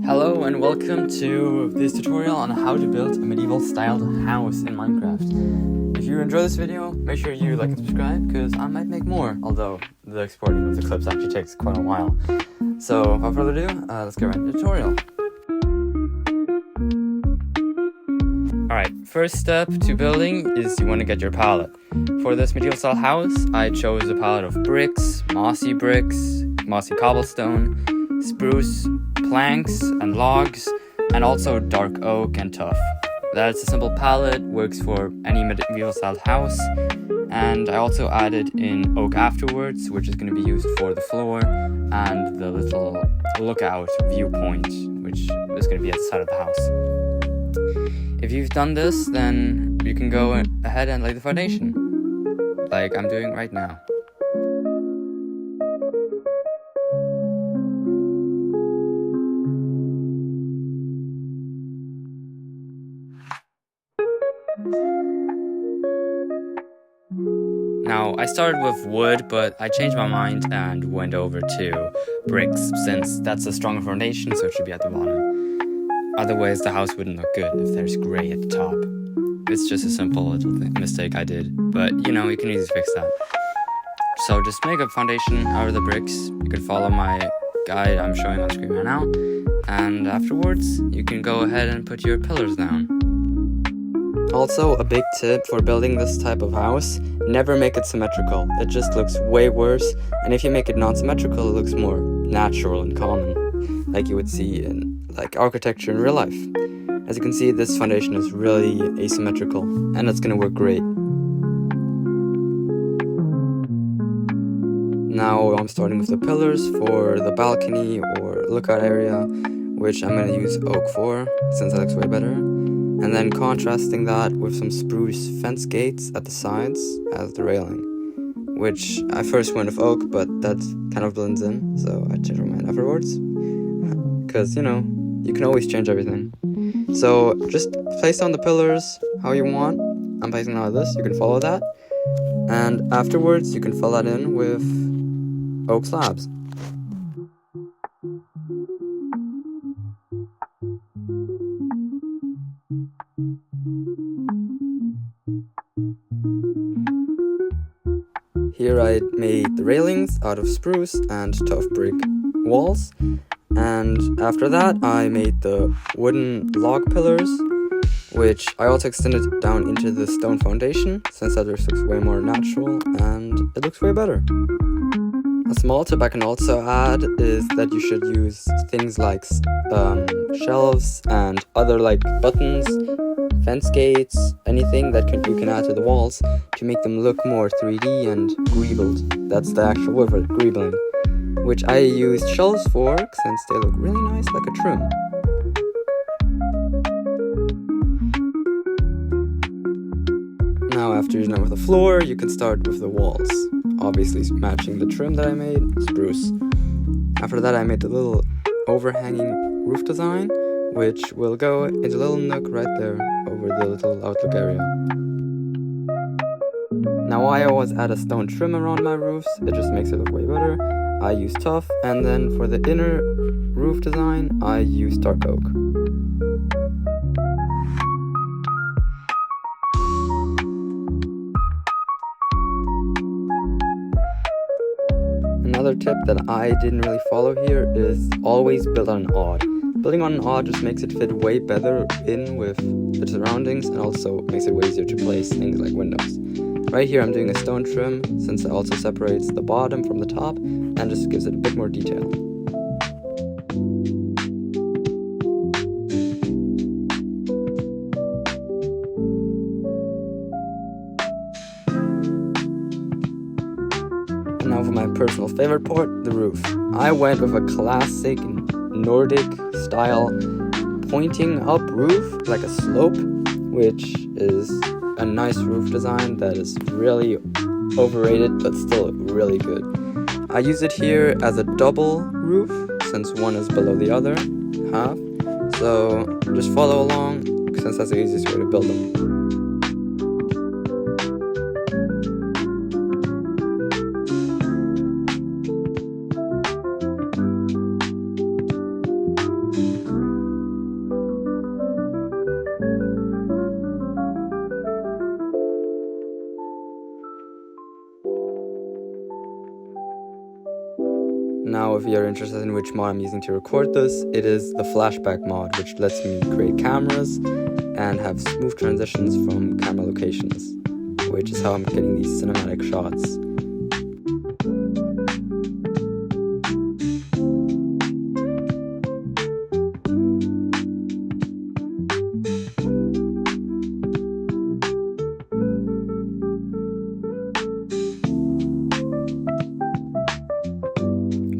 Hello and welcome to this tutorial on how to build a medieval styled house in Minecraft. If you enjoy this video, make sure you like and subscribe because I might make more, although the exporting of the clips actually takes quite a while. So without further ado, let's get right into the tutorial. Alright, first step to building is you want to get your palette. For this medieval style house, I chose a palette of bricks, mossy cobblestone, spruce, planks and logs, and also dark oak and tuff. That's a simple palette, works for any medieval style house, and I also added in oak afterwards, which is going to be used for the floor and the little lookout viewpoint, which is going to be at the side of the house. If you've done this, then you can go ahead and lay the foundation, like I'm doing right now. Now, I started with wood, but I changed my mind and went over to bricks, since that's a stronger foundation, so it should be at the bottom. Otherwise, the house wouldn't look good if there's gray at the top. It's just a simple little mistake I did, but you know, you can easily fix that. So just make a foundation out of the bricks. You can follow my guide I'm showing on screen right now, and afterwards, you can go ahead and put your pillars down. Also, a big tip for building this type of house, never make it symmetrical. It just looks way worse, and if you make it non-symmetrical, it looks more natural and common, like you would see in architecture in real life. As you can see, this foundation is really asymmetrical, and it's going to work great. Now I'm starting with the pillars for the balcony or lookout area, which I'm going to use oak for, since it looks way better. And then contrasting that with some spruce fence gates at the sides as the railing, which I first went with oak, but that kind of blends in, so I changed my mind afterwards. Because, you know, you can always change everything. So just place down the pillars how you want. I'm placing out this, you can follow that. And afterwards, you can fill that in with oak slabs. Here I made the railings out of spruce and tough brick walls, and after that I made the wooden log pillars, which I also extended down into the stone foundation, since that just looks way more natural and it looks way better. A small tip I can also add is that you should use things like shelves and other buttons, fence gates, anything that you can add to the walls to make them look more 3D and greebled. That's the actual word for it, greebling. Which I used shelves for, since they look really nice like a trim. Now after you're done with the floor, you can start with the walls. Obviously matching the trim that I made, spruce. After that I made the little overhanging roof design, which will go into a little nook right there over the little outlook area. Now I always add a stone trim around my roofs, it just makes it look way better. I use tuff, and then for the inner roof design, I use dark oak. Another tip that I didn't really follow here is always build on an odd. Building on an odd just makes it fit way better in with the surroundings, and also makes it way easier to place things like windows. Right here I'm doing a stone trim, since it also separates the bottom from the top and just gives it a bit more detail. And now for my personal favorite part, the roof. I went with a classic Nordic style pointing up roof, like a slope, which is a nice roof design that is really overrated but still really good. I use it here as a double roof, since one is below the other half, so just follow along, since that's the easiest way to build them. if you're interested in which mod I'm using to record this, it is the Flashback mod, which lets me create cameras and have smooth transitions from camera locations, which is how I'm getting these cinematic shots.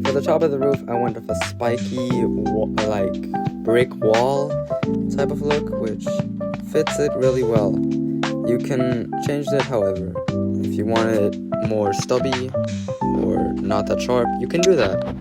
For the top of the roof, I went with a spiky, brick wall type of look, which fits it really well. You can change that, however. If you want it more stubby or not that sharp, you can do that.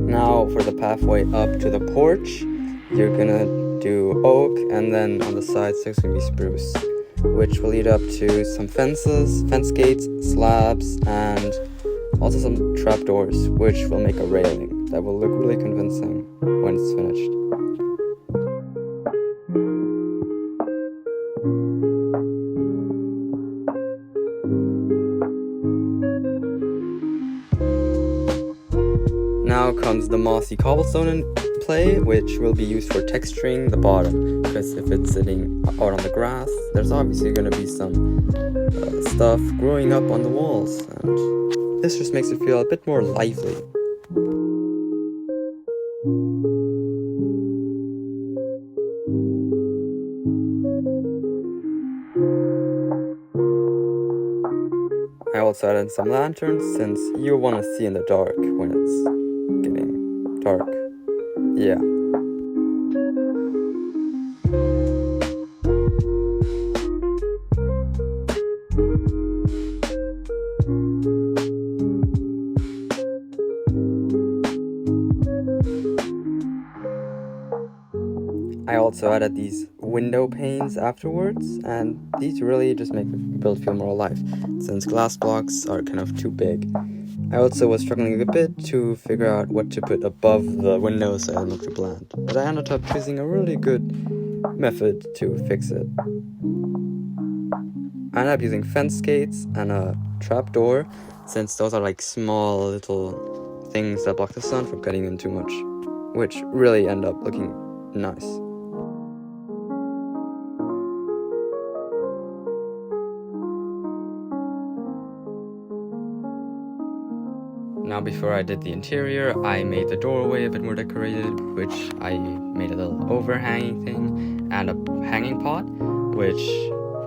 Now for the pathway up to the porch, you're gonna do oak, and then on the sides there's gonna be spruce, which will lead up to some fences, fence gates, slabs, and also some trapdoors, which will make a railing that will look really convincing when it's finished. Now comes the mossy cobblestone in play, which will be used for texturing the bottom, because if it's sitting out on the grass, there's obviously going to be some stuff growing up on the walls, and this just makes it feel a bit more lively. I also added some lanterns, since you want to see in the dark when it's getting dark. Yeah. I also added these window panes afterwards, and these really just make the build feel more alive, since glass blocks are kind of too big. I also was struggling a bit to figure out what to put above the windows so it didn't look too bland, but I ended up choosing a really good method to fix it. I ended up using fence gates and a trapdoor, since those are like small little things that block the sun from getting in too much, which really end up looking nice. Now before I did the interior, I made the doorway a bit more decorated, which I made a little overhanging thing and a hanging pot, which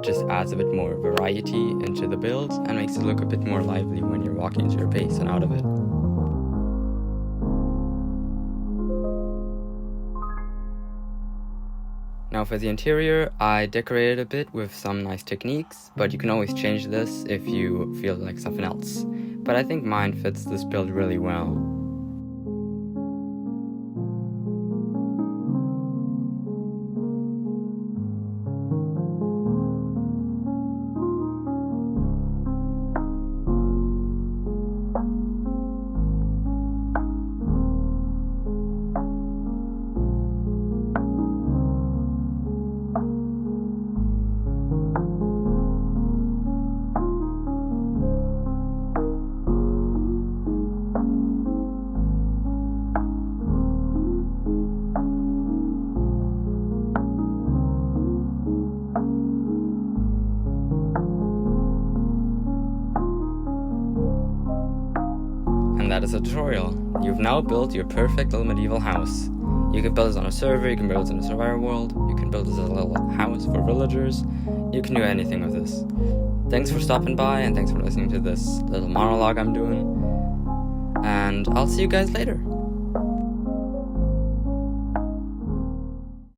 just adds a bit more variety into the build and makes it look a bit more lively when you're walking into your base and out of it. Now for the interior, I decorated a bit with some nice techniques, but you can always change this if you feel like something else. But I think mine fits this build really well. And that is a tutorial. You've now built your perfect little medieval house. You can build this on a server, you can build this in a survivor world, you can build this as a little house for villagers, you can do anything with this. Thanks for stopping by, and thanks for listening to this little monologue I'm doing, and I'll see you guys later.